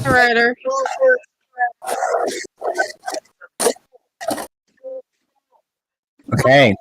Writer. Okay.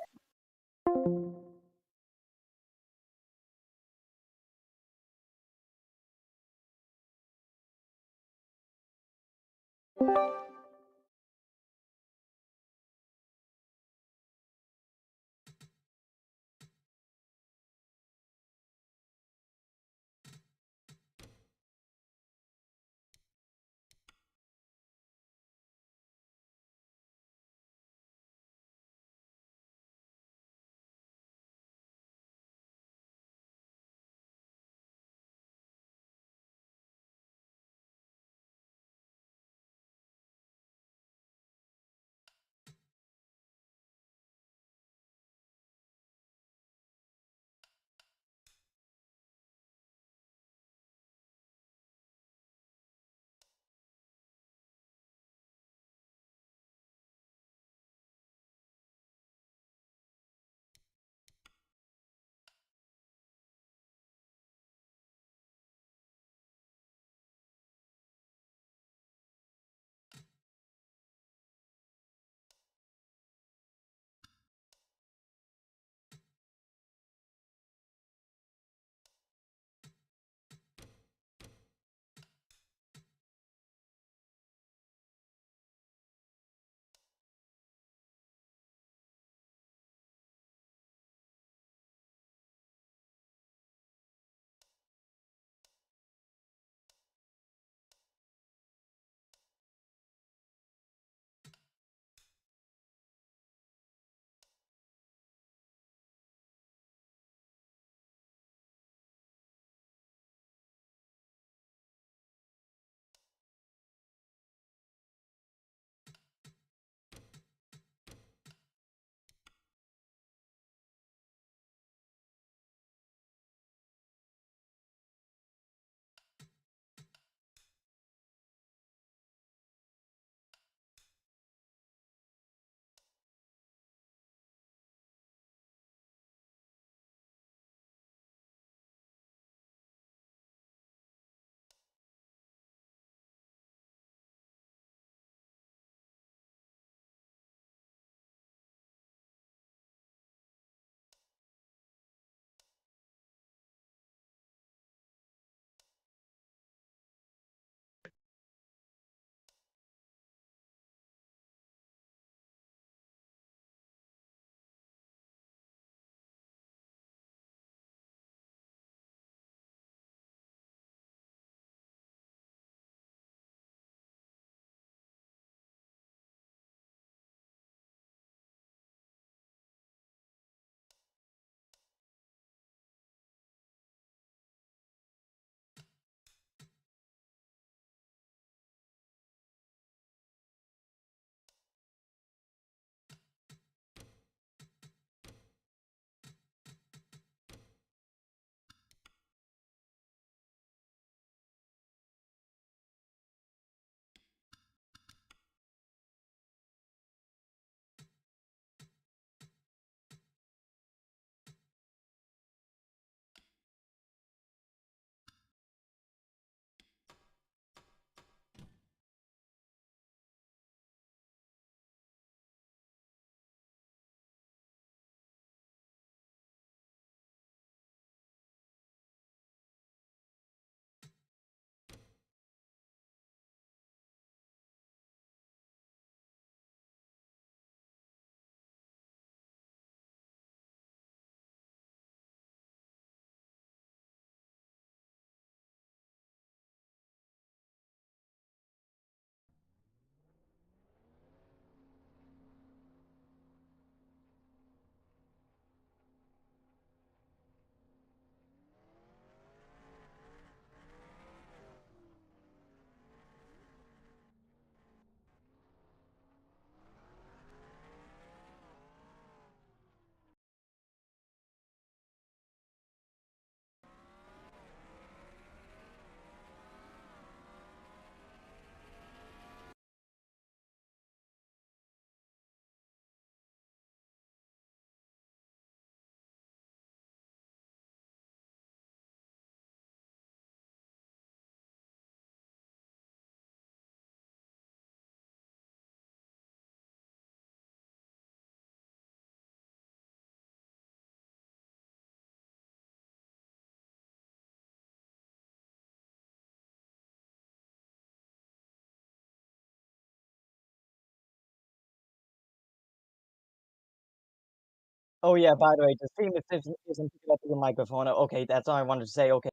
Oh, yeah, by the way, the stream isn't picking up your microphone. Okay, that's all I wanted to say, okay.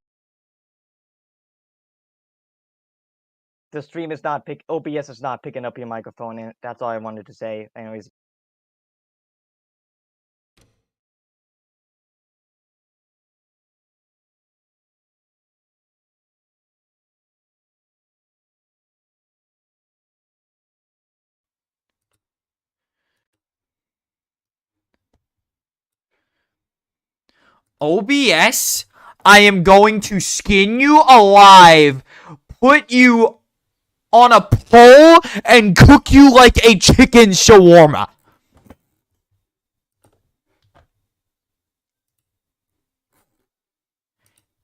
The stream is not OBS is not picking up your microphone, and that's all I wanted to say. Anyways. OBS, I am going to skin you alive, put you on a pole, and cook you like a chicken shawarma.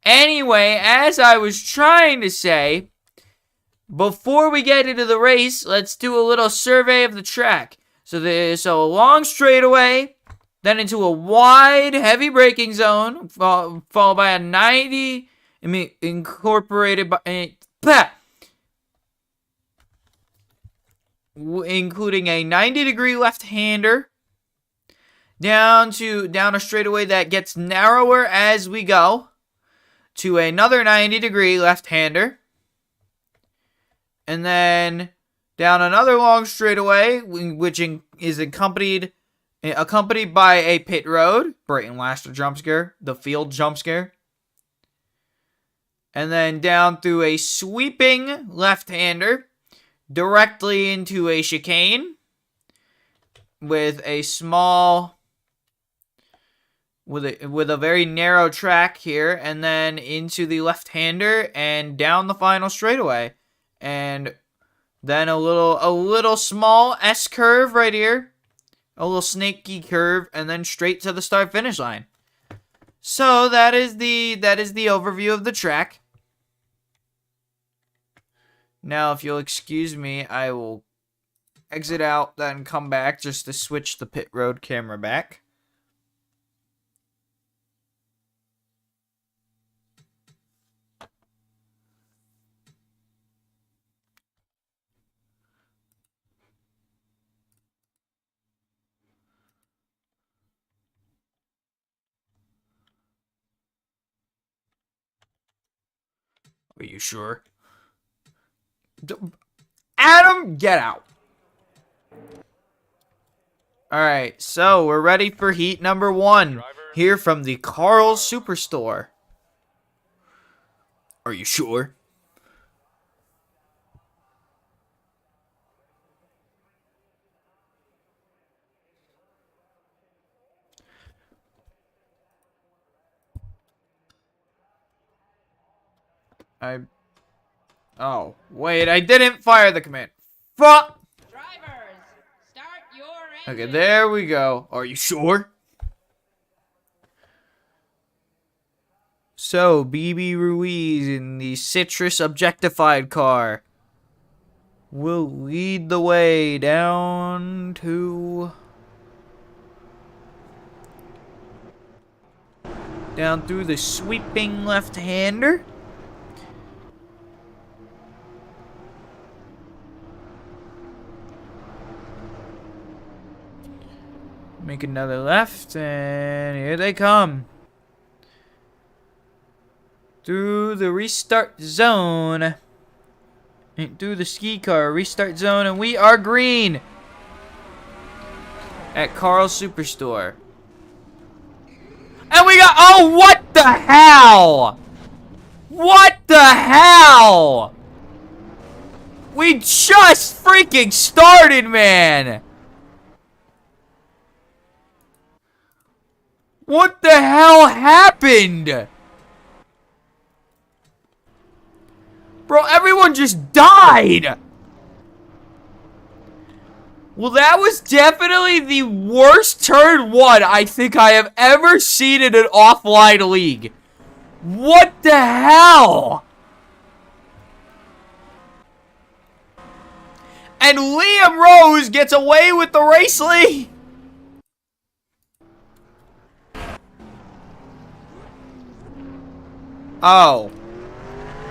Anyway, as I was trying to say, before we get into the race, let's do a little survey of the track. So there's a long straightaway, then into a wide, heavy braking zone, followed by a 90, incorporated by, including a 90-degree left-hander, down a straightaway that gets narrower as we go, to another 90-degree left-hander, and then down another long straightaway, which is accompanied by a pit road, Brayton Laster jump scare, the field jump scare, and then down through a sweeping left-hander, directly into a chicane, with a small, with a very narrow track here, and then into the left-hander, and down the final straightaway. And then a little small S curve right here. A little snaky curve, and then straight to the start finish line. So that is the overview of the track. Now, if you'll excuse me, I will exit out, then come back just to switch the pit road camera back. Are you sure? Adam, get out. Alright, so we're ready for heat number 1. Here from the Karl Superstore. Are you sure? Oh, wait, I didn't fire the command. Fuck! Drivers, start your engine. Okay, there we go. Are you sure? So, BB Ruiz in the Citrus Objectified car will lead the way down through the sweeping left-hander. Make another left, and here they come. Through the restart zone. Through the SKICAR restart zone, and we are green. At Karl Superstore. And we got, oh, what the hell? What the hell? We just freaking started, man. What the hell happened? Bro, everyone just died! Well, that was definitely the worst turn 1 I think I have ever seen in an offline league. What the hell? And Liam Rose gets away with the race lead. Oh.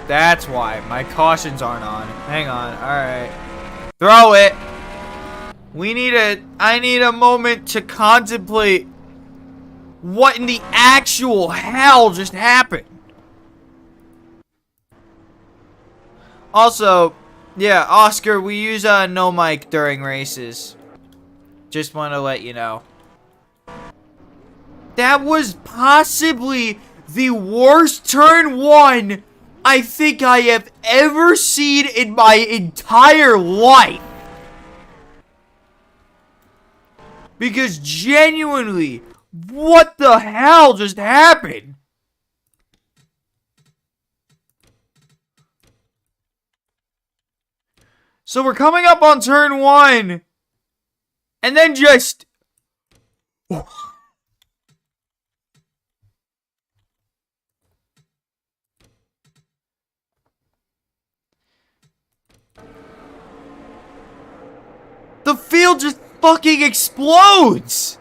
That's why. My cautions aren't on. Hang on. Alright. Throw it. I need a moment to contemplate what in the actual hell just happened. Also, yeah, Oscar, we use no mic during races. Just want to let you know. That was possibly the worst turn 1 I think I have ever seen in my entire life. Because genuinely, what the hell just happened? So we're coming up on turn 1. And then just... the field just fucking explodes!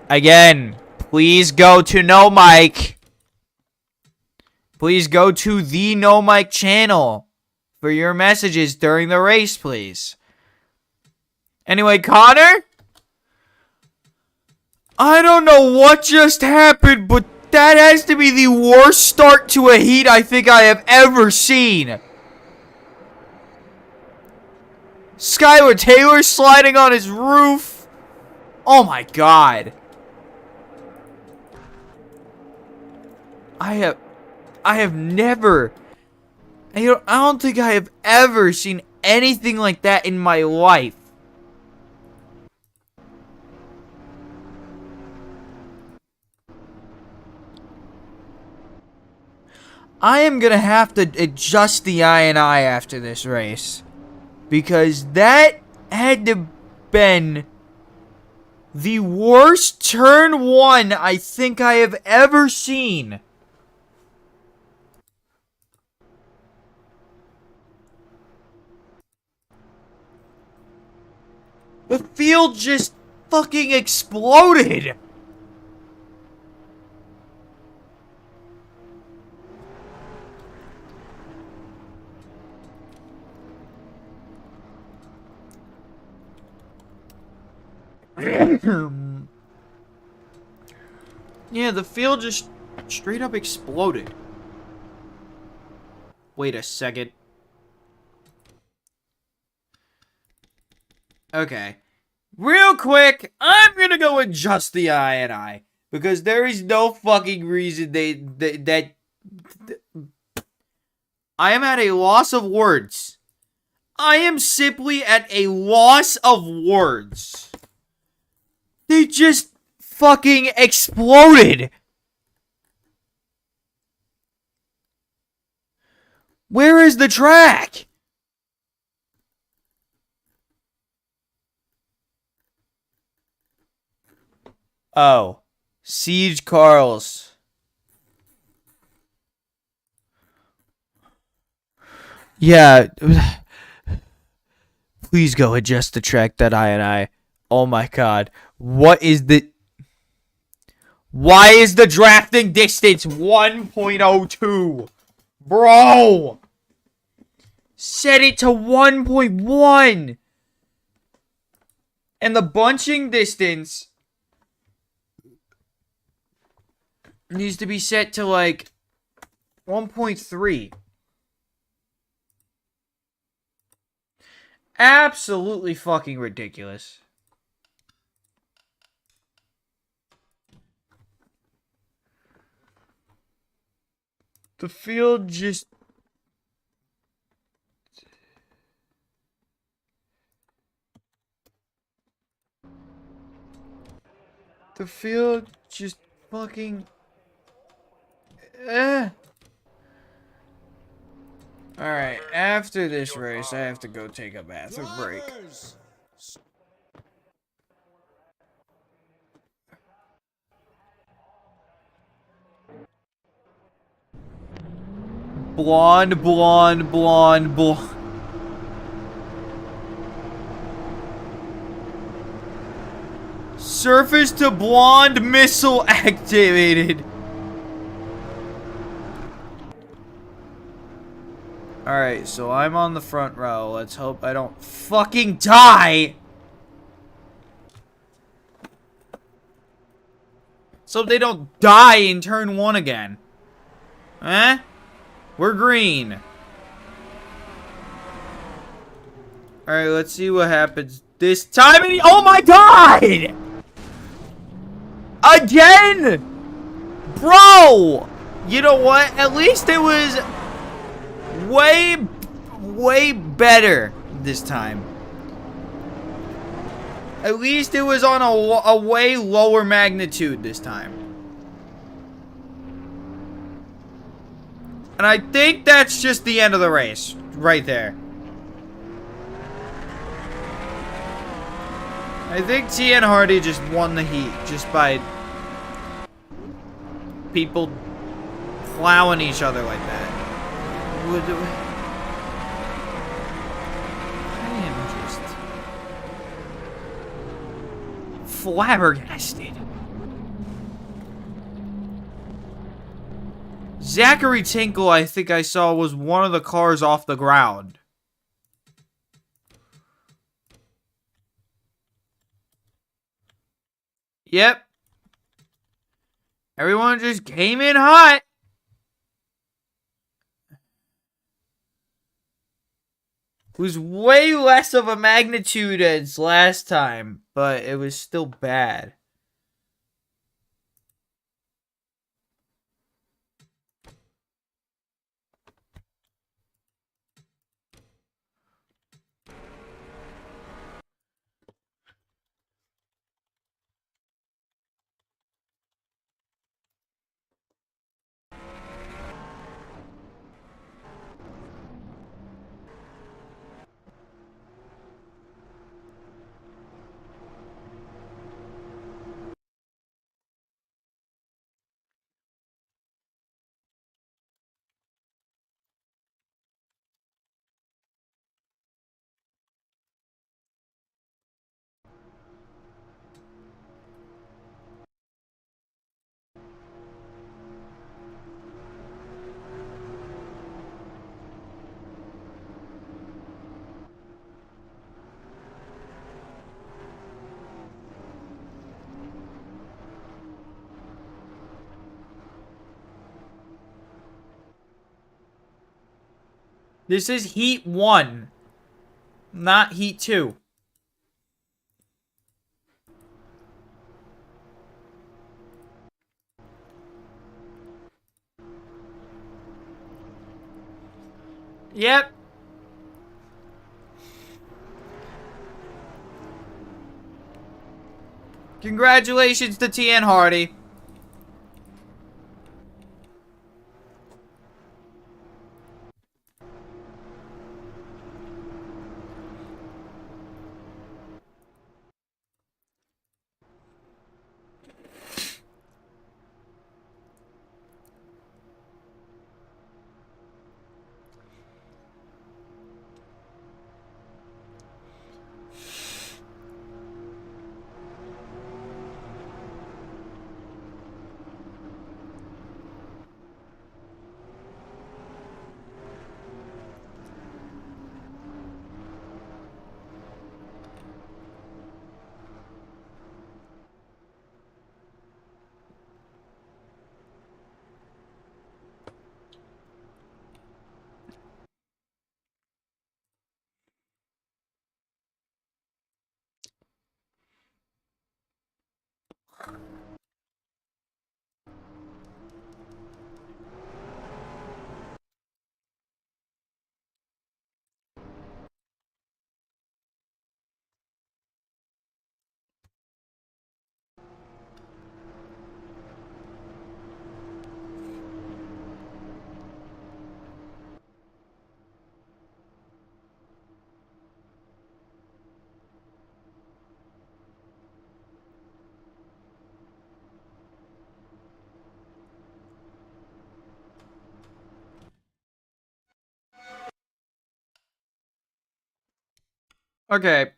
Again, please go to No Mic. Please go to the No Mic channel for your messages during the race, please. Anyway, Connor? I don't know what just happened, but that has to be the worst start to a heat I think I have ever seen. Skylar Taylor sliding on his roof. Oh my god. I have never... I don't think I have ever seen anything like that in my life. I am gonna have to adjust the I after this race. Because that had to been the worst turn 1 I think I have ever seen. The field just fucking exploded. Yeah, the field just straight up exploded. Wait a second. Okay. Real quick, I'm gonna go adjust the I. Because there is no fucking reason that I am at a loss of words. I am simply at a loss of words. They just fucking exploded. Where is the track? Oh. Siege Karl's. Yeah. Please go adjust the track that I. Oh my god. What is the... Why is the drafting distance 1.02? Bro! Set it to 1.1! And the bunching distance needs to be set to like 1.3. Absolutely fucking ridiculous. The field just... The field just fucking... Alright, after this race, I have to go take a bathroom break. Blonde, blonde, blonde, blonde. Surface to blonde missile activated. Alright. Alright, so I'm on the front row. Let's hope I don't fucking die! So they don't die in turn 1 again. Eh? We're green. Alright, let's see what happens this time. And oh my god! Again! Bro! You know what? At least it was way better this time. At least it was on a way lower magnitude this time. And I think that's just the end of the race. Right there. I think TN Hardy just won the heat. Just by people plowing each other like that. I am just flabbergasted. Zachary Tinkle, I think I saw, was one of the cars off the ground. Yep. Everyone just came in hot. It was way less of a magnitude as last time, but it was still bad. This is Heat 1, not Heat 2. Yep. Congratulations to TN Hardy. Okay.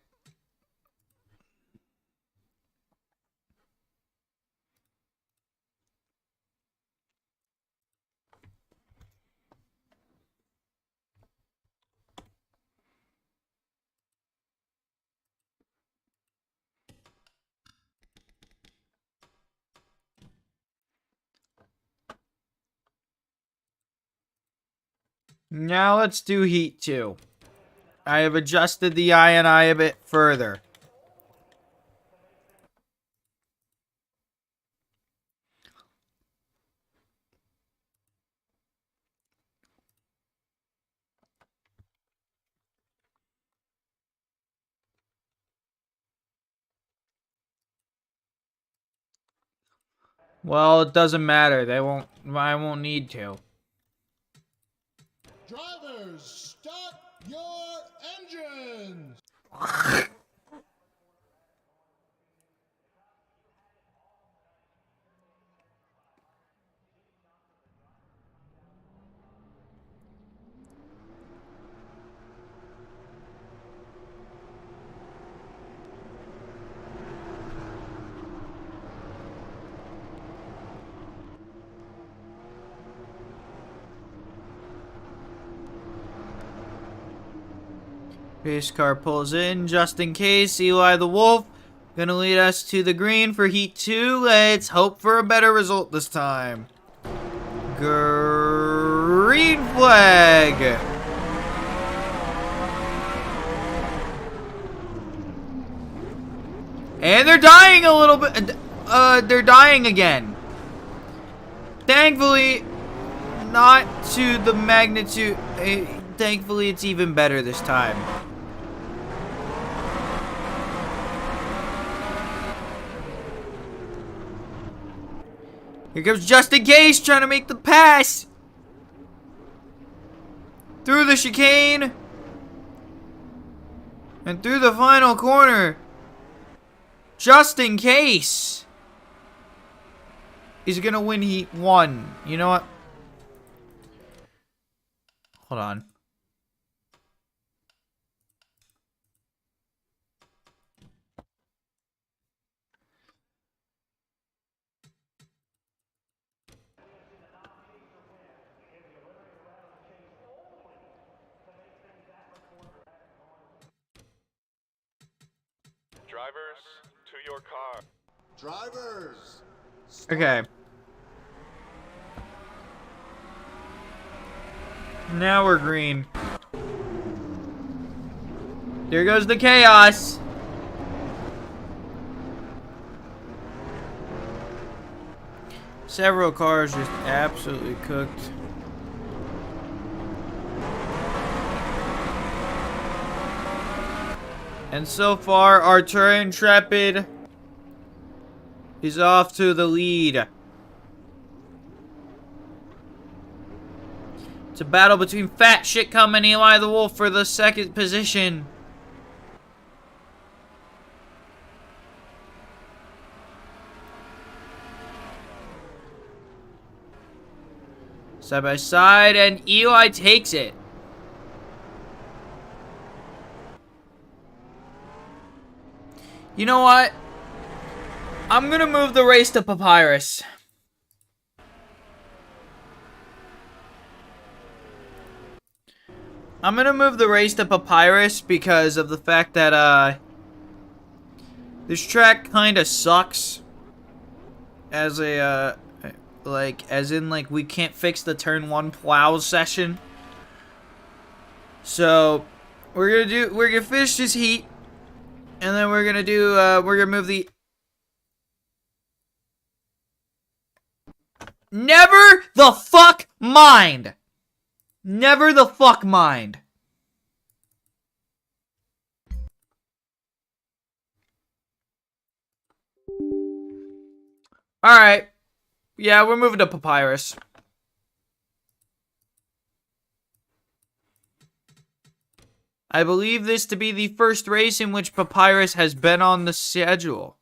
Now let's do Heat 2. I have adjusted the INI a bit further. Well, it doesn't matter. I won't need to. Drivers, start your engines! Race car pulls in just in case. Eli the Wolf gonna lead us to the green for Heat 2. Let's hope for a better result this time. Green flag! And they're dying a little bit. They're dying again. Thankfully, not to the magnitude. Thankfully, it's even better this time. Here comes Just In Case trying to make the pass. Through the chicane. And through the final corner. Just In Case is gonna win Heat 1. You know what? Hold on. Drivers, to your car. Drivers! Okay. Now we're green. There goes the chaos. Several cars just absolutely cooked. And so far, our Intrepid is off to the lead. It's a battle between Fat Shitcum and Eli the Wolf for the second position. Side by side, and Eli takes it. You know what? I'm gonna move the race to Papyrus. I'm gonna move the race to Papyrus because of the fact that, this track kinda sucks. As a, we can't fix the turn 1 plow session. So, we're gonna finish this heat. And then we're gonna move the... Never the fuck mind! Never the fuck mind. Alright. Yeah, we're moving to Papyrus. I believe this to be the first race in which Papyrus has been on the schedule.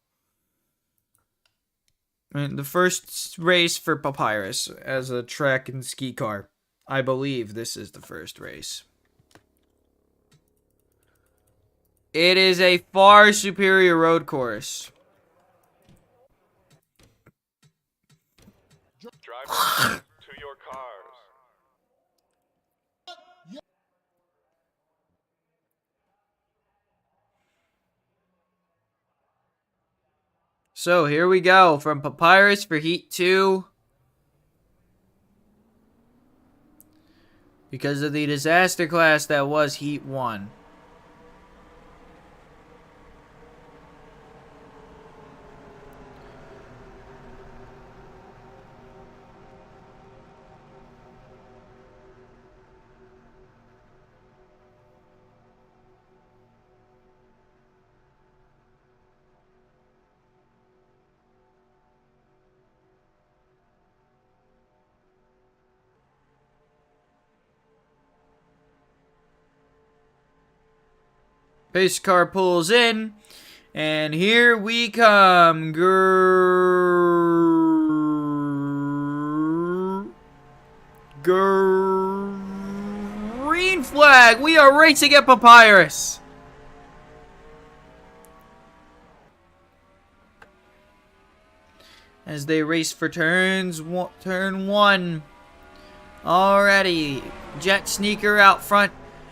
I mean, the first race for Papyrus as a track and ski car. I believe this is the first race. It is a far superior road course. Drivers, to your cars. So here we go from Papyrus for Heat 2. because of the disaster class that was Heat 1. Pace car pulls in, and here we come. Green flag. We are racing at Papyrus. As they race for turn 1. Alrighty, Jet Sneaker out front.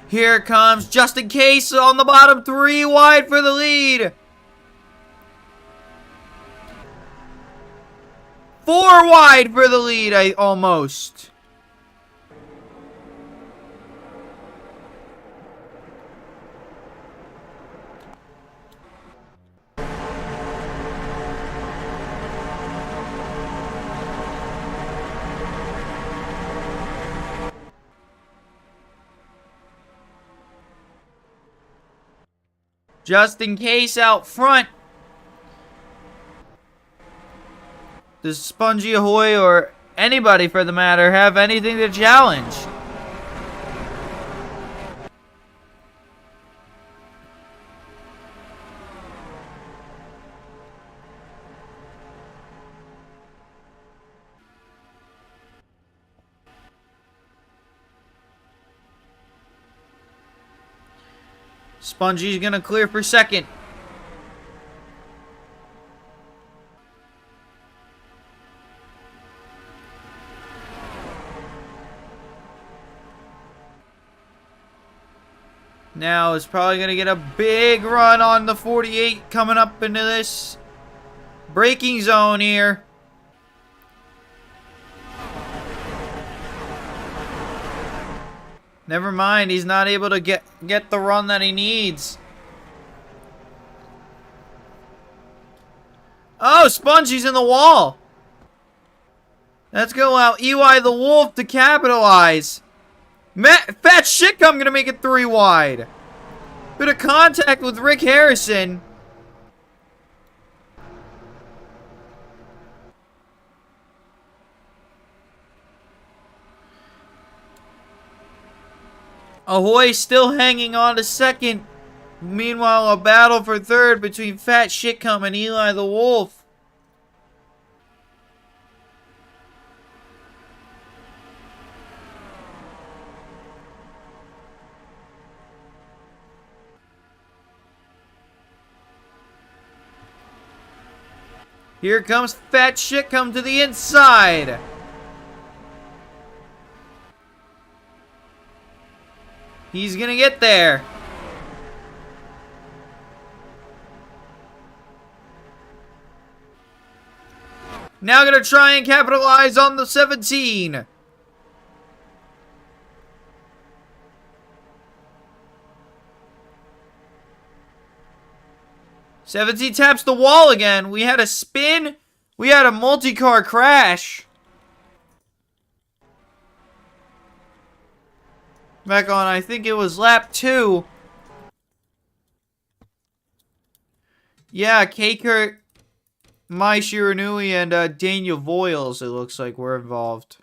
Here comes Justin Case on the bottom, 3 wide for the lead. 4 wide for the lead, almost. Just in case out front. Does Spongy Ahoy or anybody for the matter have anything to challenge? Spongy's gonna clear for second. Now is probably gonna get a big run on the 48 coming up into this braking zone here. Never mind, he's not able to get the run that he needs. Oh, Spongy's in the wall. Let's go out EY the Wolf to capitalize. Fat shit, I'm gonna make it 3 wide. Bit of contact with Rick Harrison. Ahoy still hanging on to second. Meanwhile, a battle for third between Fat Shitcum and Eli the Wolf. Here comes Fat Shitcum to the inside. He's gonna get there. Now gonna try and capitalize on the 17. Seventeen taps the wall again. We had a spin. We had a multi-car crash. Back on, I think it was lap 2. Yeah, K-Kurt, Mai Shiranui, and Daniel Voiles, it looks like, were involved.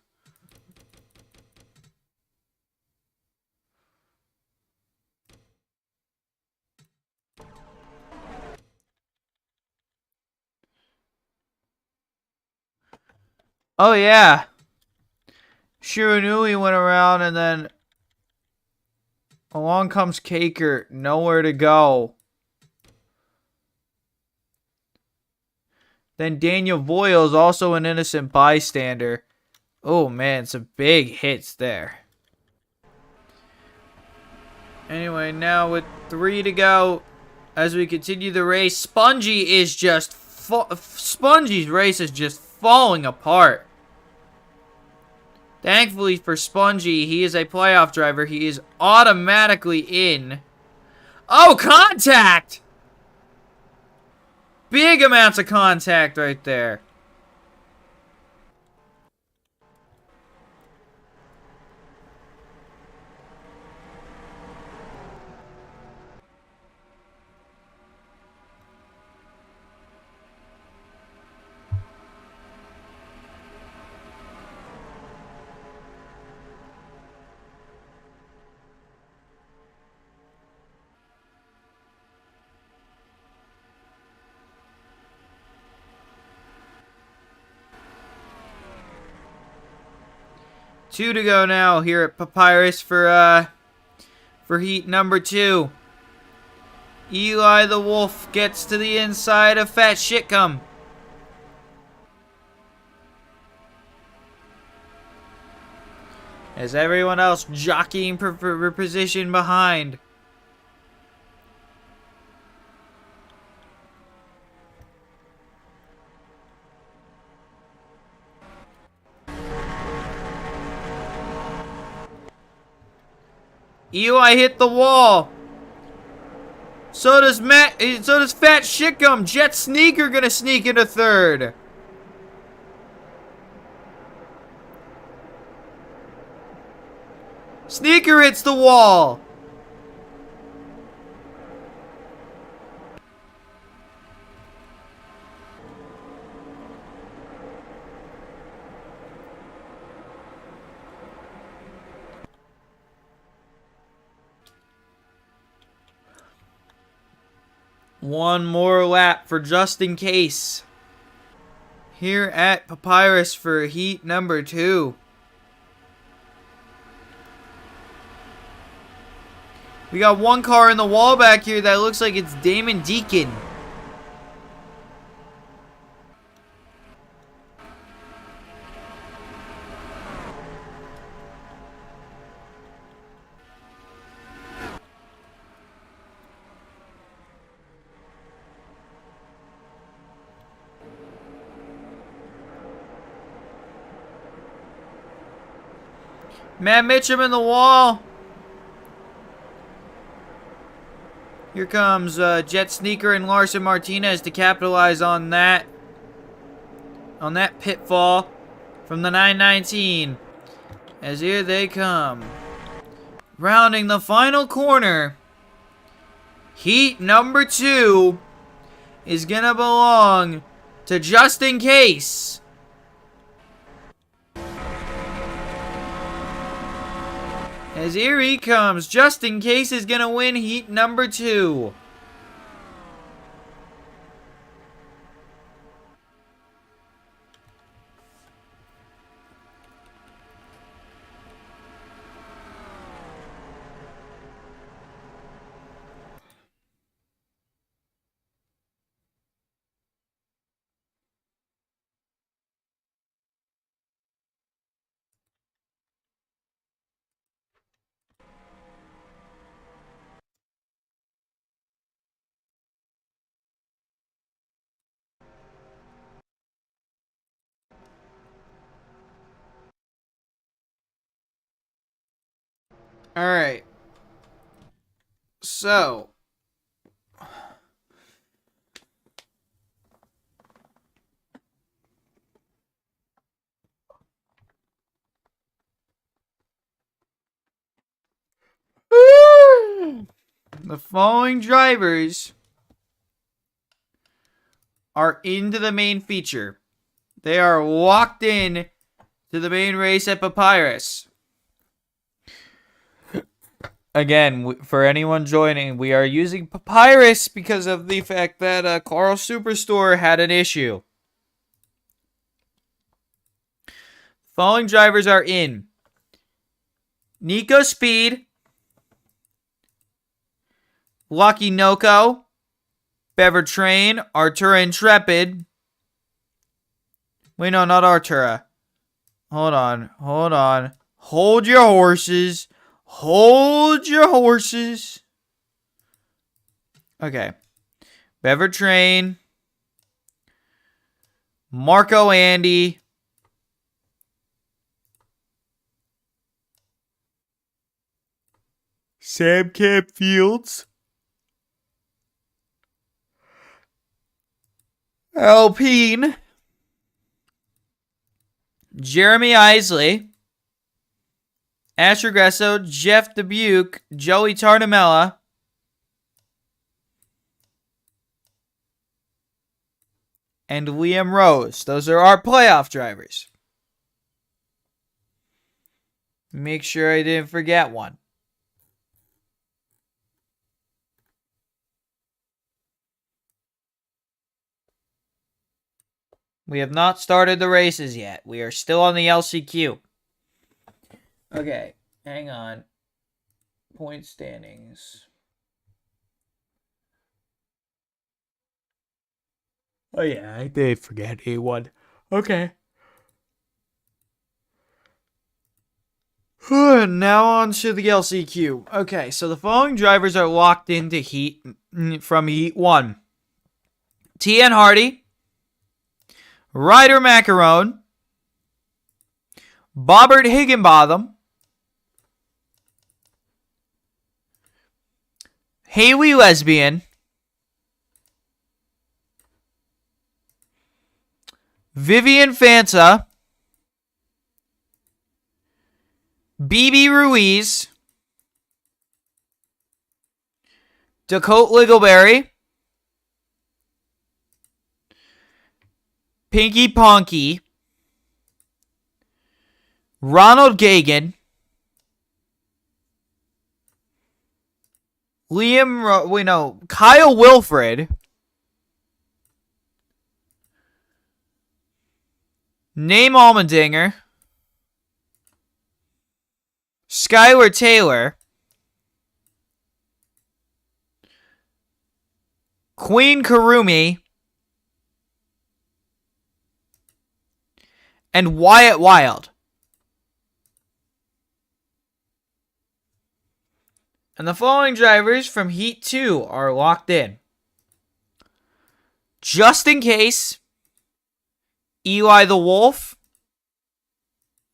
Oh, yeah. Shiranui went around, and then along comes K-Kurt. Nowhere to go. Then Daniel Voiles, also an innocent bystander. Oh, man, some big hits there. Anyway, now with 3 to go, as we continue the race, Spongy is just... Spongy's race is just falling apart. Thankfully for Spongy, he is a playoff driver. He is automatically in. Oh, contact! Big amounts of contact right there. Two to go now here at Papyrus for heat number 2. Eli the Wolf gets to the inside of Fat Shitcum. As everyone else jockeying for position behind. Eli hit the wall. So does Fat Shitcum. Jet Sneaker gonna sneak into third. Sneaker hits the wall. One more lap for just in case. Here at Papyrus for heat number 2. We got one car in the wall back here that looks like it's Damon Deacon. Matt Mitchum in the wall. Here comes Jet Sneaker and Larson Martinez to capitalize on that pitfall from the 919. As here they come. Rounding the final corner. Heat number 2 is gonna belong to Just In Case. As here he comes. Just In Case is gonna win heat number 2. Alright. So. The following drivers are into the main feature. They are walked in to the main race at Papyrus. Again, for anyone joining, we are using Papyrus because of the fact that Karl Superstore had an issue. Following drivers are in: Nico Speed, Lucky Noko, Bever Train, Artura Intrepid. Wait, no, not Artura. Hold on. Hold your horses. Hold your horses. Okay. Bever Train. Marco Andy. Sam Camp Fields. Alpine. Jeremy Isley. Asher Gresso, Jeff Dubuque, Joey Tardamella, and Liam Rose. Those are our playoff drivers. Make sure I didn't forget one. We have not started the races yet. We are still on the LCQ. Okay, hang on. Point standings. Oh yeah, I did forget A1. Okay. Now on to the LCQ. Okay, so the following drivers are locked into heat from Heat 1. T.N. Hardy, Ryder Macaron, Bobbert Higginbotham, Haley Lesbian, Vivian Fanta, BB Ruiz, Dakota Littleberry, Pinky Ponky, Ronald Gagan, Kyle Wilfred, Name Almendinger, Skylar Taylor, Queen Karumi, and Wyatt Wild. And the following drivers from Heat 2 are locked in. Just in case, Eli the Wolf.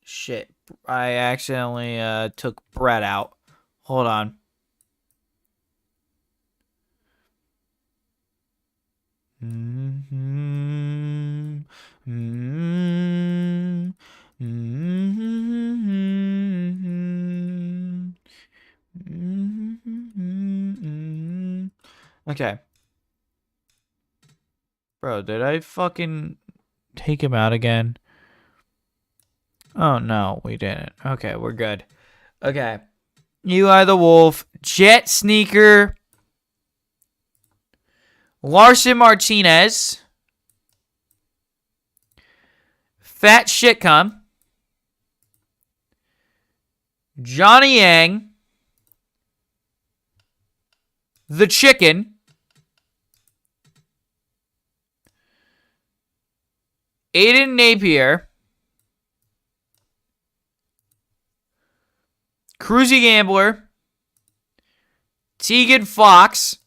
Shit, I accidentally took Brett out. Hold on. Okay. Bro, did I fucking take him out again? Oh, no, we didn't. Okay, we're good. Okay. Eli the Wolf, Jet Sneaker, Larson Martinez, Fat Shitcom, Johnny Yang, The Chicken, Aiden Napier, Cruzy Gambler, Tegan Fox,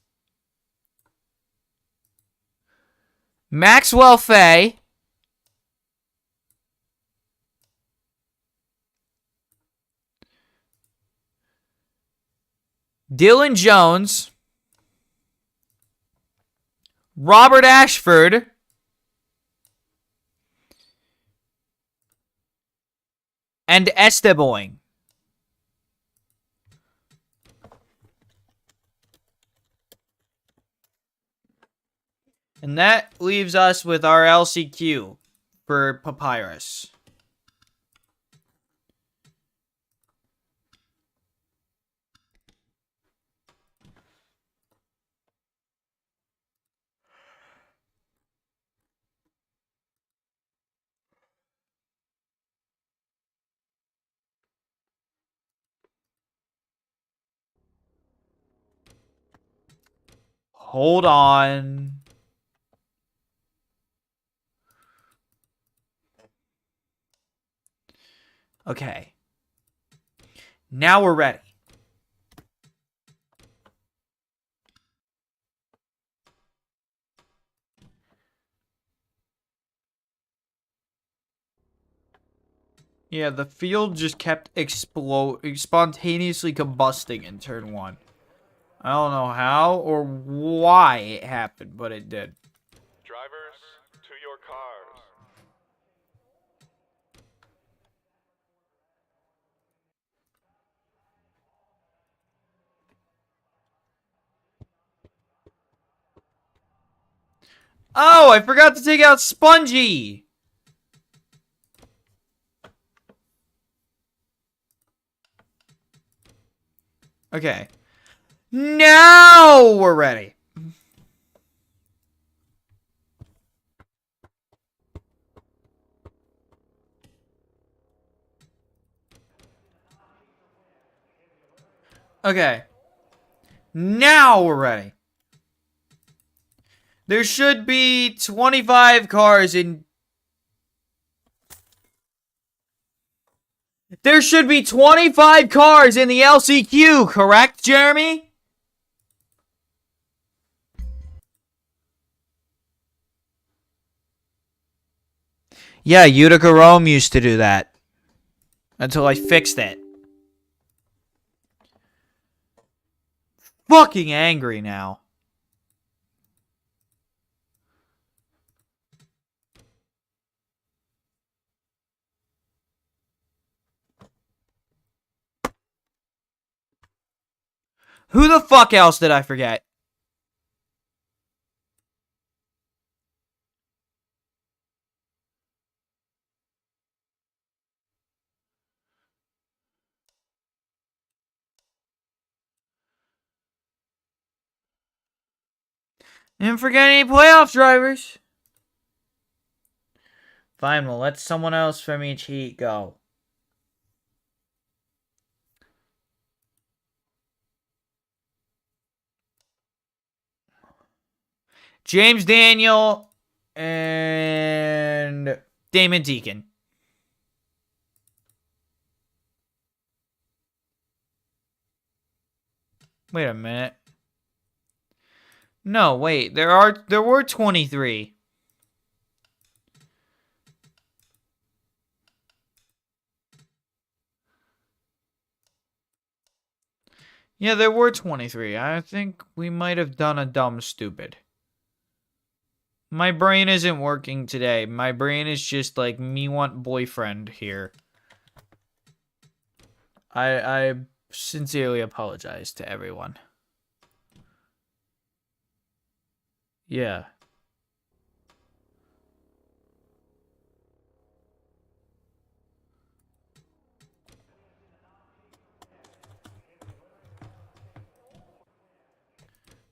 Maxwell Fay, Dylan Jones, Robert Ashford, and Esteboing. And that leaves us with our LCQ for Papyrus. Hold on. Okay. Now we're ready. Yeah, the field just kept spontaneously combusting in turn 1. I don't know how or why it happened, but it did. Drivers, to your cars. Oh, I forgot to take out Spongy! Okay. Now we're ready. Okay. Now we're ready. There should be 25 cars in... There should be 25 cars in the LCQ, correct, Jeremy? Yeah, Utica Rome used to do that. Until I fixed it. Fucking angry now. Who the fuck else did I forget? Didn't forget any playoff drivers. Fine, we'll let someone else from each heat go. James Daniel and Damon Deacon. Wait a minute. No, wait. There were 23. Yeah, there were 23. I think we might have done a dumb stupid. My brain isn't working today. My brain is just like me want boyfriend here. I sincerely apologize to everyone. Yeah.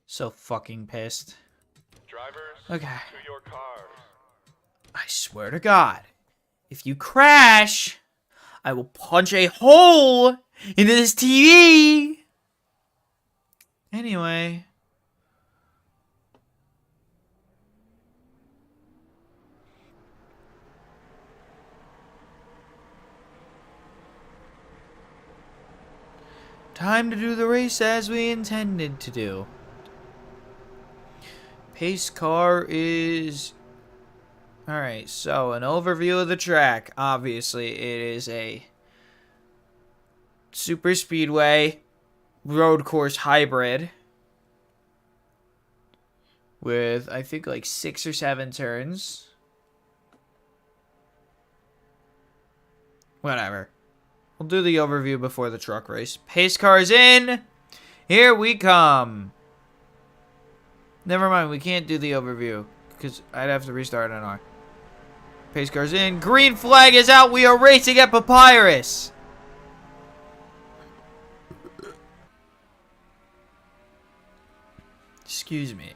So fucking pissed. Drivers, Okay. to your cars. I swear to God, if you crash, I will punch a hole into this TV. Anyway. Time to do the race as we intended to do. Pace car is... Alright, so an overview of the track. Obviously, it is a super speedway road course hybrid with, I think, like 6 or 7 turns. Whatever. We'll do the overview before the truck race. Pace car's in. Here we come. Never mind, we can't do the overview because I'd have to restart an R. Pace car's in. Green flag is out. We are racing at Papyrus. Excuse me.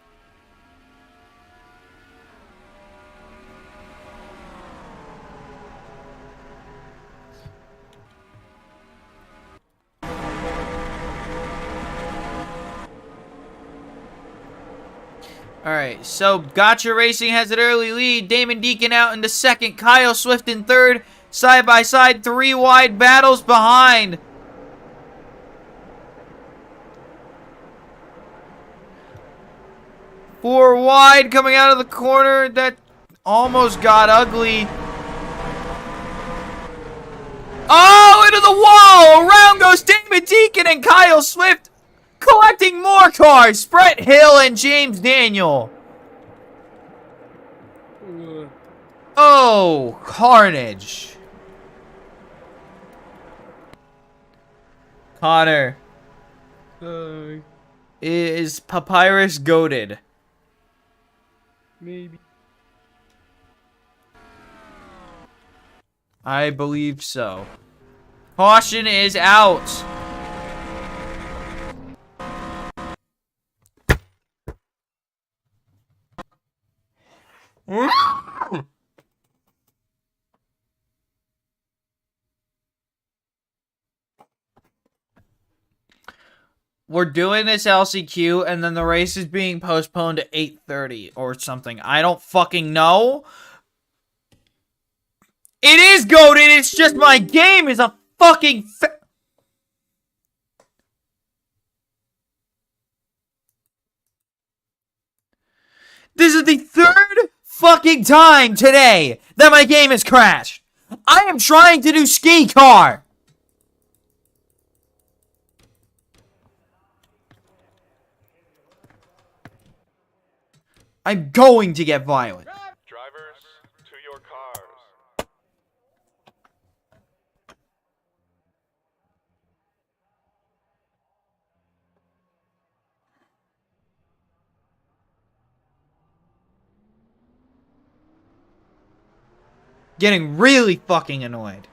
Alright, so Gotcha Racing has an early lead. Damon Deacon out into second. Kyle Swift in third. Side by side, 3 wide battles behind. Four wide coming out of the corner. That almost got ugly. Oh, into the wall! Around goes Damon Deacon and Kyle Swift collecting more cars. Brett Hill and James Daniel. Oh, carnage. Connor. Is Papyrus goated? Maybe. I believe so. Caution is out. We're doing this LCQ and then the race is being postponed to 8:30 or something. I don't fucking know. It is goated. It's just my game is a fucking This is the third fucking time today that my game has crashed. I am trying to do SKICAR. I'm going to get violent. Drivers, to your cars. Getting really fucking annoyed.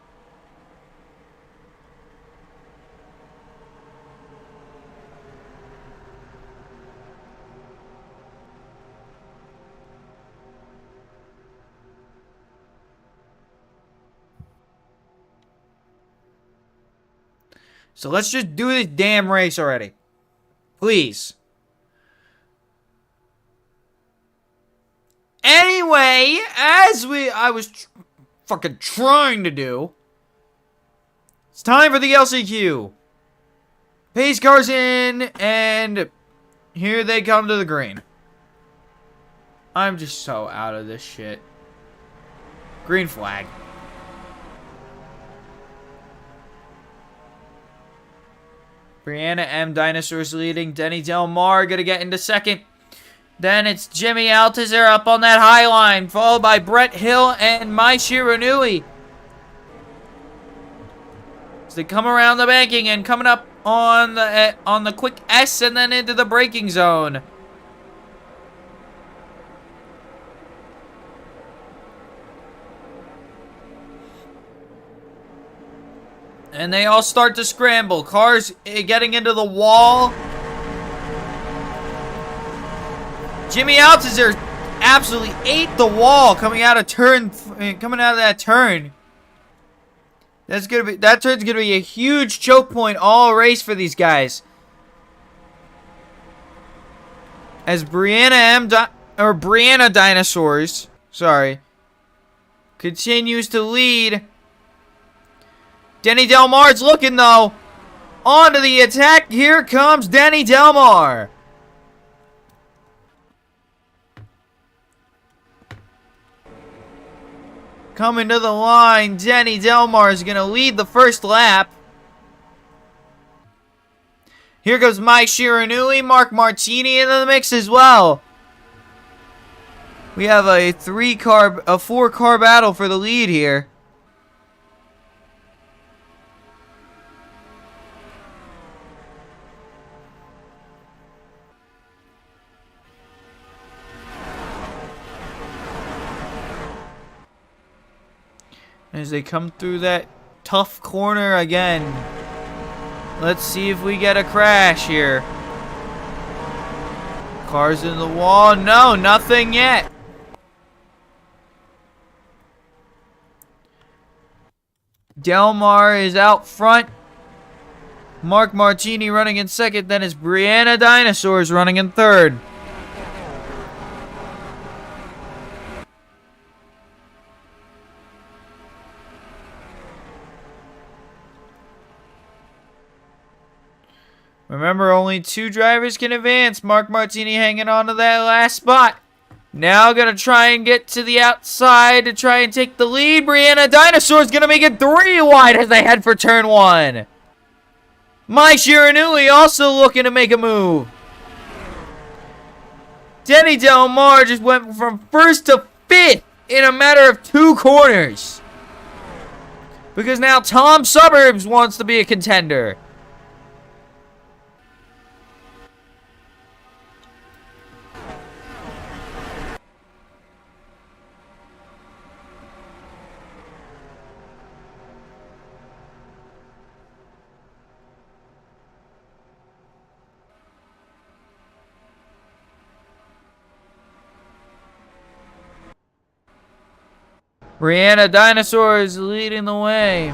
So let's just do this damn race already. Please. Anyway, as I was fucking trying to do, it's time for the LCQ. Pace cars in, and here they come to the green. I'm just so out of this shit. Green flag. Brianna M. Dinosaurs leading. Denny Del Mar gonna get into second. Then it's Jimmy Altazer up on that high line, followed by Brett Hill and Mai Shiranui. As they come around the banking and coming up on the quick S and then into the braking zone. And they all start to scramble. Cars getting into the wall. Jimmy Altazer absolutely ate the wall coming out of that turn. That turn's gonna be a huge choke point all race for these guys. As Brianna Dinosaurs, continues to lead. Denny Del Mar's looking, though. On to the attack. Here comes Denny Del Mar. Coming to the line. Denny Del Mar is going to lead the first lap. Here goes Mike Shiranui, Mark Martini in the mix as well. We have a 4-car battle for the lead here. As they come through that tough corner again. Let's see if we get a crash here. Cars in the wall. No, nothing yet. Del Mar is out front. Mark Martini running in second. Then it's Brianna Dinosaurs running in third. Remember, only 2 drivers can advance. Mark Martini hanging on to that last spot. Now gonna try and get to the outside to try and take the lead. Brianna Dinosaur's gonna make it 3 wide as they head for turn 1. Mai Shiranui also looking to make a move. Denny Del Mar just went from 1st to 5th in a matter of 2 corners. Because now Tom Suburbs wants to be a contender. Brianna Dinosaur is leading the way.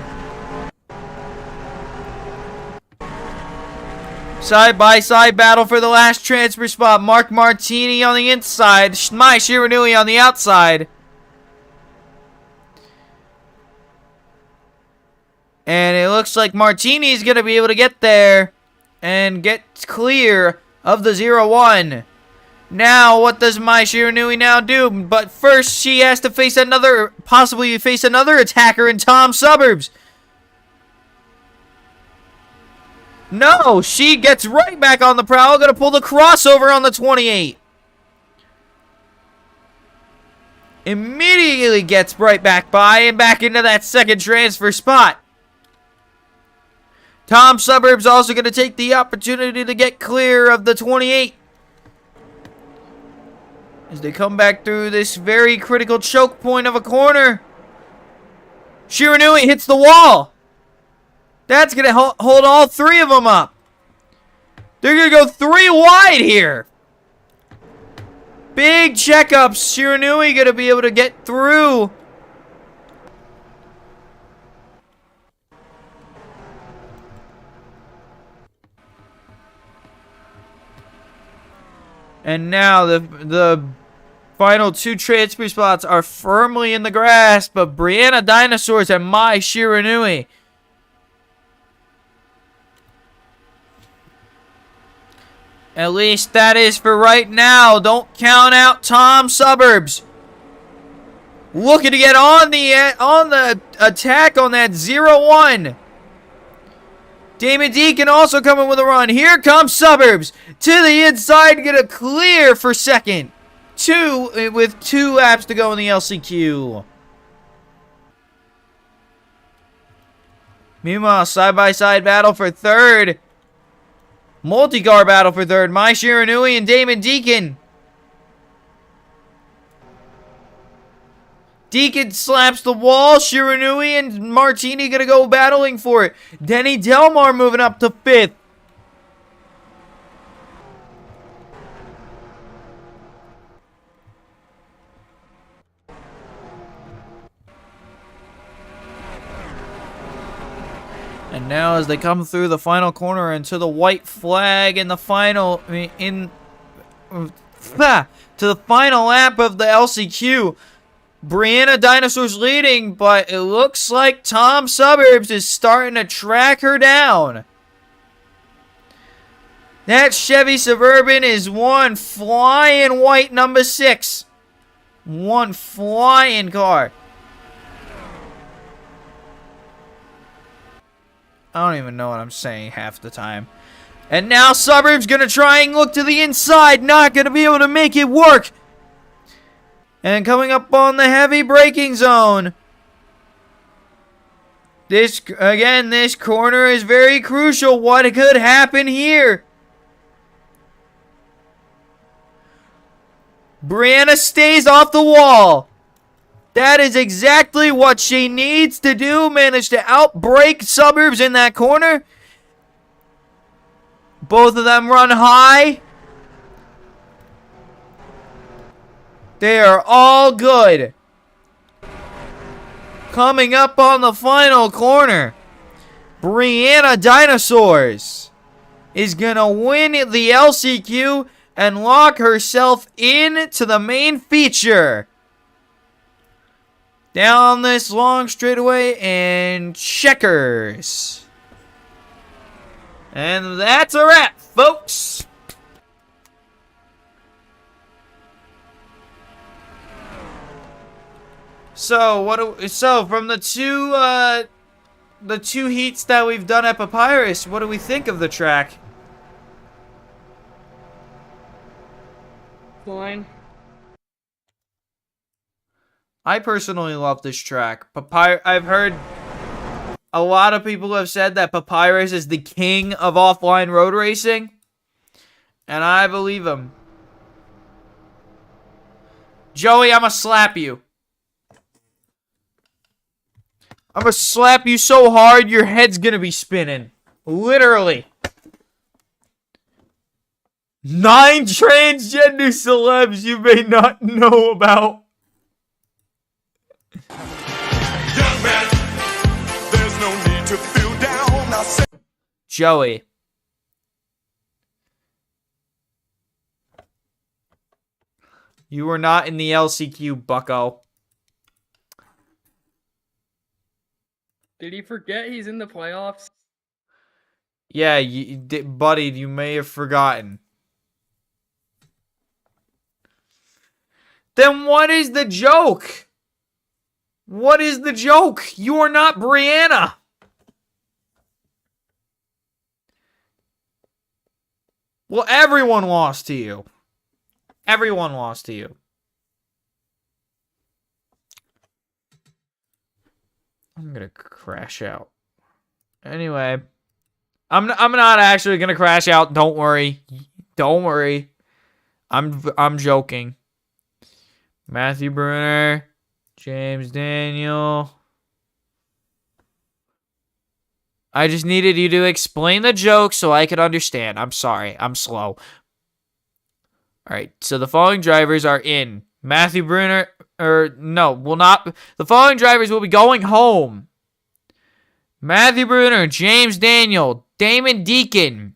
Side-by-side battle for the last transfer spot. Mark Martini on the inside. Mai Shiranui on the outside. And it looks like Martini is going to be able to get there and get clear of the 0-1. Now, what does Mai Shiranui now do? But first, she has to face possibly face another attacker in Tom Suburbs. No, she gets right back on the prowl. Gonna pull the crossover on the 28. Immediately gets right back by and back into that second transfer spot. Tom Suburbs also gonna take the opportunity to get clear of the 28. As they come back through this very critical choke point of a corner. Shiranui hits the wall. That's going to hold all 3 of them up. They're going to go 3 wide here. Big checkups. Shiranui going to be able to get through. And now the final 2 transfer spots are firmly in the grasp of Brianna Dinosaurs and Mai Shiranui. At least that is for right now. Don't count out Tom Suburbs. Looking to get on the attack on that 0-1. Damon Deacon also coming with a run. Here comes Suburbs to the inside, gonna clear for second. With 2 laps to go in the LCQ. Meanwhile, side-by-side battle for third. Multi-car battle for third. Mai Shiranui and Damon Deacon. Deacon slaps the wall. Shiranui and Martini gonna go battling for it. Denny Delmar moving up to 5th. And now as they come through the final corner into the white flag in the final, to the final lap of the LCQ, Brianna Dinosaur's leading, but it looks like Tom Suburbs is starting to track her down. That Chevy Suburban is one flying white number 6. One flying car. I don't even know what I'm saying half the time. And now Suburbs gonna try and look to the inside. Not gonna be able to make it work. And coming up on the heavy braking zone. This corner is very crucial. What could happen here? Brianna stays off the wall. That is exactly what she needs to do. Manage to outbrake Suburbs in that corner. Both of them run high. They are all good. Coming up on the final corner, Brianna Dinosaurs is going to win the LCQ and lock herself into the main feature. Down this long straightaway and checkers. And that's a wrap, folks. So from the two heats that we've done at Papyrus, what do we think of the track? Fine. I personally love this track. I've heard a lot of people have said that Papyrus is the king of offline road racing, and I believe him. Joey, I'ma slap you. I'ma slap you so hard your head's gonna be spinning. Literally. 9 transgender celebs you may not know about. Young man, there's no need to feel down. I say Joey. You were not in the LCQ, bucko. Did he forget he's in the playoffs? Yeah, buddy, you may have forgotten. Then what is the joke? What is the joke? You are not Brianna. Well, everyone lost to you. Everyone lost to you. I'm gonna crash out. Anyway, I'm not actually gonna crash out. Don't worry. Don't worry. I'm joking. Matthew Bruner, James Daniel. I just needed you to explain the joke so I could understand. I'm sorry. I'm slow. All right. So the following drivers are in. Matthew Bruner, will not. The following drivers will be going home. Matthew Bruner, James Daniel, Damon Deacon,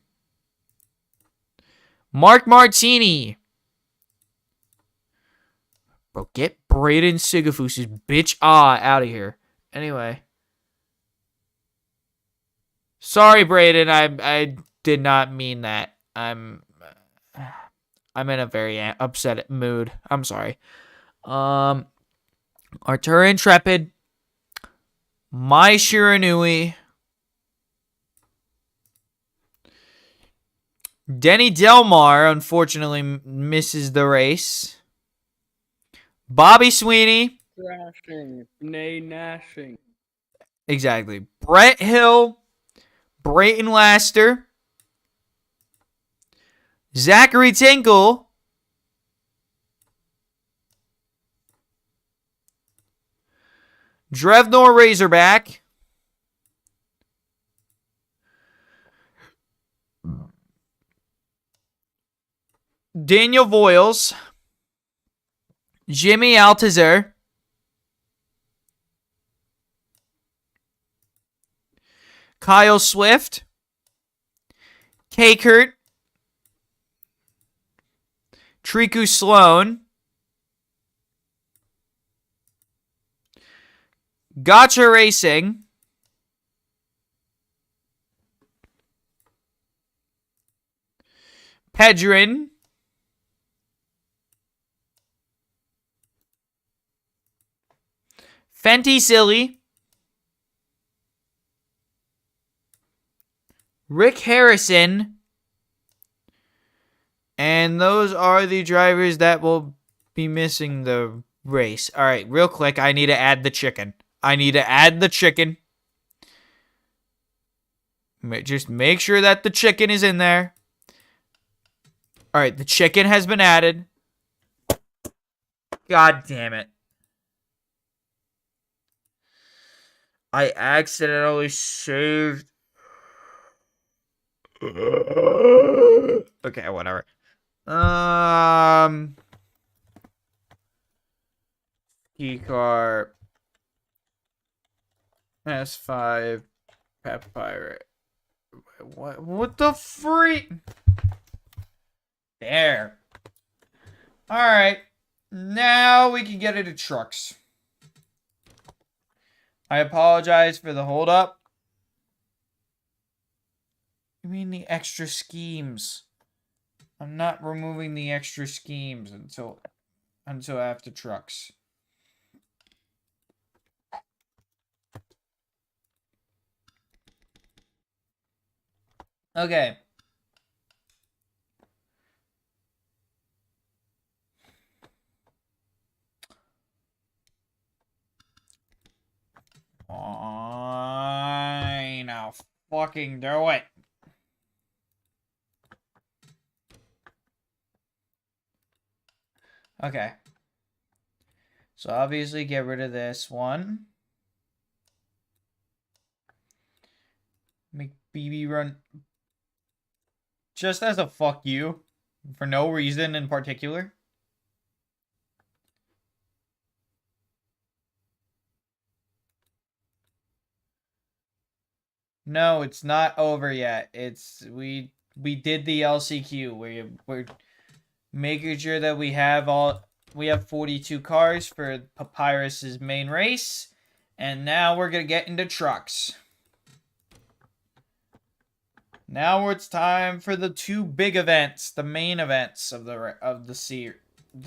Mark Martini. Bro, get Braden Sigafus' bitch out of here. Anyway. Sorry, Braden. I did not mean that. I'm in a very upset mood. I'm sorry. Artur Intrepid, Mai Shiranui, Denny Delmar unfortunately misses the race. Bobby Sweeney. Crashing. Nay, gnashing. Exactly. Brett Hill, Brayton Laster, Zachary Tinkle, Drevnor Razorback, Daniel Voiles, Jimmy Altazar, Kyle Swift, K. Kurt, Triku Sloan, Gotcha Racing, Pedrin, Fenty Silly, Rick Harrison, and those are the drivers that will be missing the race. All right, real quick, I need to add the chicken. Just make sure that the chicken is in there. All right, the chicken has been added. God damn it. I accidentally saved. Okay, whatever. SKICAR S5 Pep Pirate. What the freak? There. Alright. Now we can get into trucks. I apologize for the hold up. You mean the extra schemes? I'm not removing the extra schemes until after trucks. Okay. Fine, I'll fucking do it. Okay. So obviously get rid of this one. Make BB run just as a fuck you for no reason in particular. No, it's not over yet. It's we did the LCQ. We're making sure that we have 42 cars for Papyrus's main race, and now we're gonna get into trucks. Now it's time for the two big events, the main events of the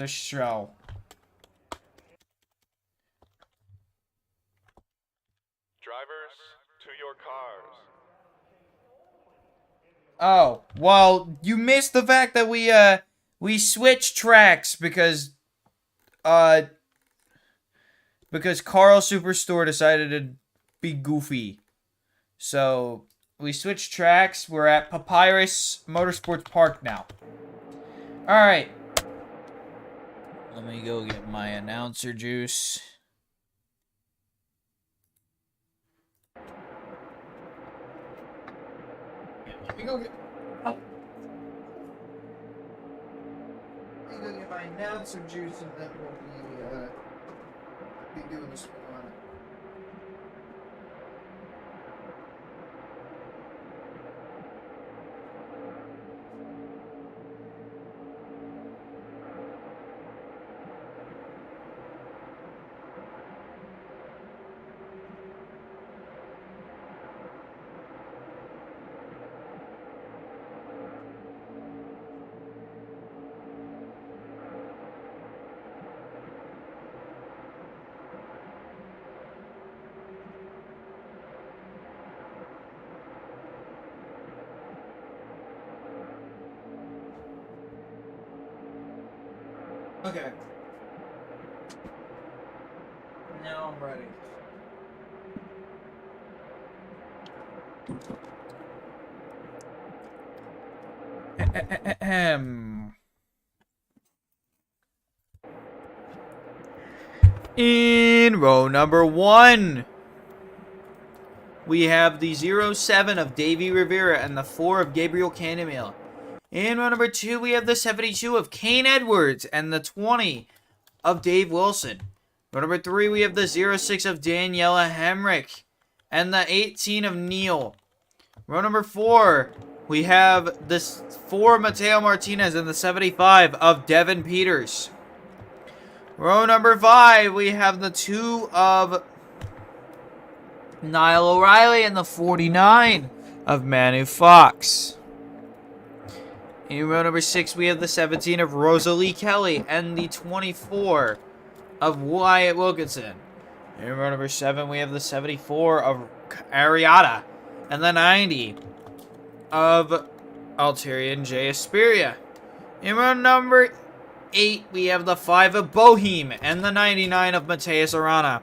show. Drivers, to your cars. Oh, well, you missed the fact that we switched tracks because Karl Superstore decided to be goofy. So we switched tracks. We're at Papyrus Motorsports Park now. Alright. Let me go get my announcer juice. Let me go get... Oh. Let me go get my announcer juice and then we'll be doing this one. Okay. Now I'm ready. In row number 1, we have the 07 of Davey Rivera and the 4 of Gabriel Cannonmill. In row number 2, we have the 72 of Kane Edwards and the 20 of Dave Wilson. Row number 3, we have the 06 of Daniela Hemrick and the 18 of Neil. Row number 4, we have the 4 Mateo Martinez and the 75 of Devin Peters. Row number 5, we have the 2 of Niall O'Reilly and the 49 of Manu Fox. In row number 6, we have the 17 of Rosalie Kelly and the 24 of Wyatt Wilkinson. In row number 7, we have the 74 of Ariata and the 90 of Alterian J. Asperia. In row number 8, we have the 5 of Boheme and the 99 of Mateus Arana.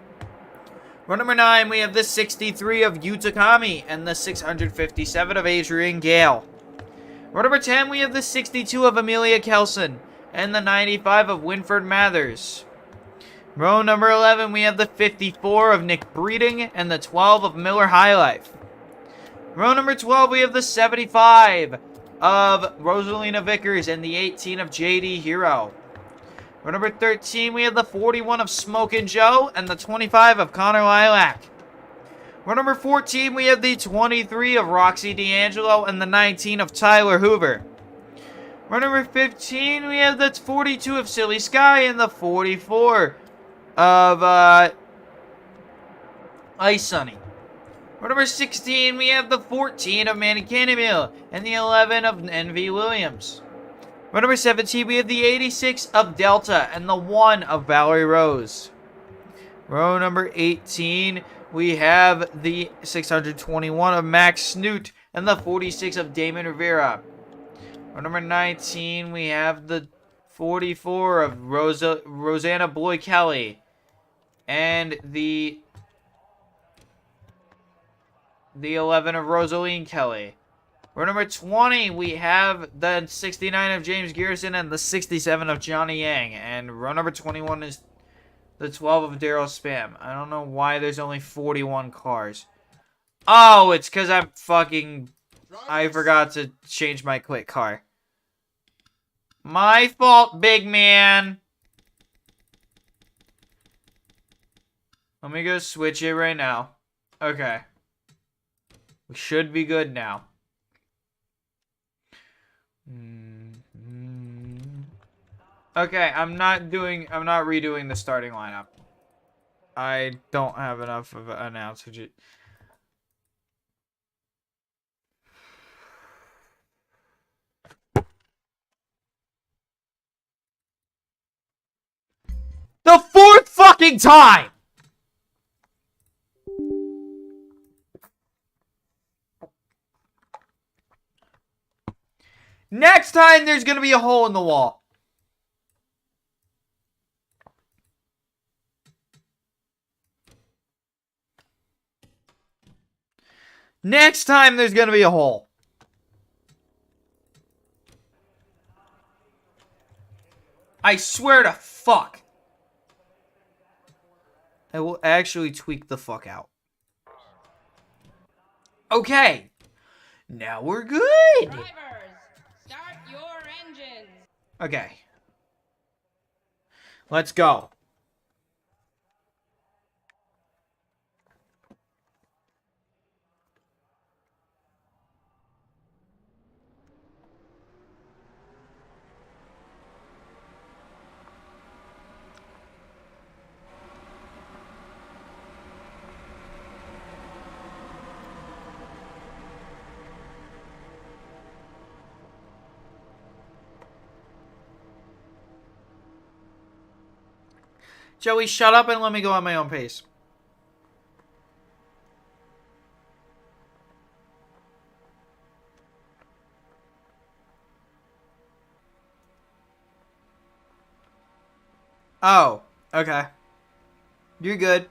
Row number 9, we have the 63 of Utakami and the 657 of Adrian Gale. Row number 10, we have the 62 of Amelia Kelson and the 95 of Winford Mathers. Row number 11, we have the 54 of Nick Breeding and the 12 of Miller Highlife. Row number 12, we have the 75 of Rosalina Vickers and the 18 of JD Hero. Row number 13, we have the 41 of Smokin' Joe and the 25 of Connor Lilac. Row number 14, we have the 23 of Roxy D'Angelo and the 19 of Tyler Hoover. Row number 15, we have the 42 of Silly Sky and the 44 of Ice Sunny. Row number 16, we have the 14 of Manny Cannonmill and the 11 of NV Williams. Row number 17, we have the 86 of Delta and the 1 of Valerie Rose. Row number 18, we have the 621 of Max Snoot and the 46 of Damon Rivera. Row number 19, we have the 44 of Rosanna Boy Kelly. And the 11 of Rosaline Kelly. Row number 20, we have the 69 of James Garrison and the 67 of Johnny Yang. And row number 21 is the 12 of Daryl Spam. I don't know why there's only 41 cars. Oh, it's because I forgot to change my quick car. My fault, big man. Let me go switch it right now. Okay. We should be good now. Okay, I'm not redoing the starting lineup. I don't have enough of an ounce. The fourth fucking time! Next time, there's gonna be a hole in the wall. Next time, there's gonna be a hole. I swear to fuck. I will actually tweak the fuck out. Okay. Now we're good. Drivers, start your engines. Okay. Let's go. Joey, shut up and let me go at my own pace. Oh, okay. You're good.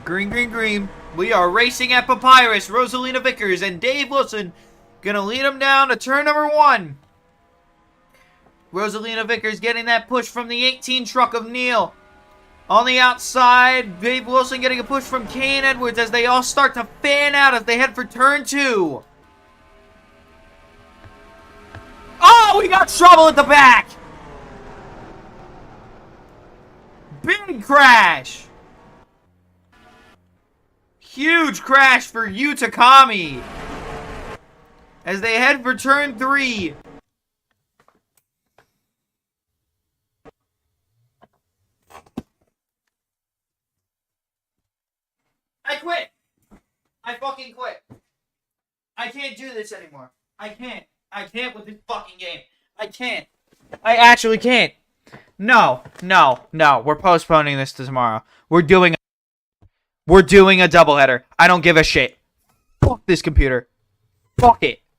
Green, green, green. We are racing at Papyrus. Rosalina Vickers and Dave Wilson gonna lead them down to turn number 1. Rosalina Vickers getting that push from the 18 truck of Neil. On the outside, Dave Wilson getting a push from Kane Edwards as they all start to fan out as they head for turn 2. Oh, we got trouble at the back. Big crash. Huge crash for Utakami as they head for turn 3. I quit. I fucking quit. I can't do this anymore. I can't. I can't with this fucking game. I can't. I actually can't. No. We're postponing this to tomorrow. We're doing a doubleheader. I don't give a shit. Fuck this computer. Fuck it.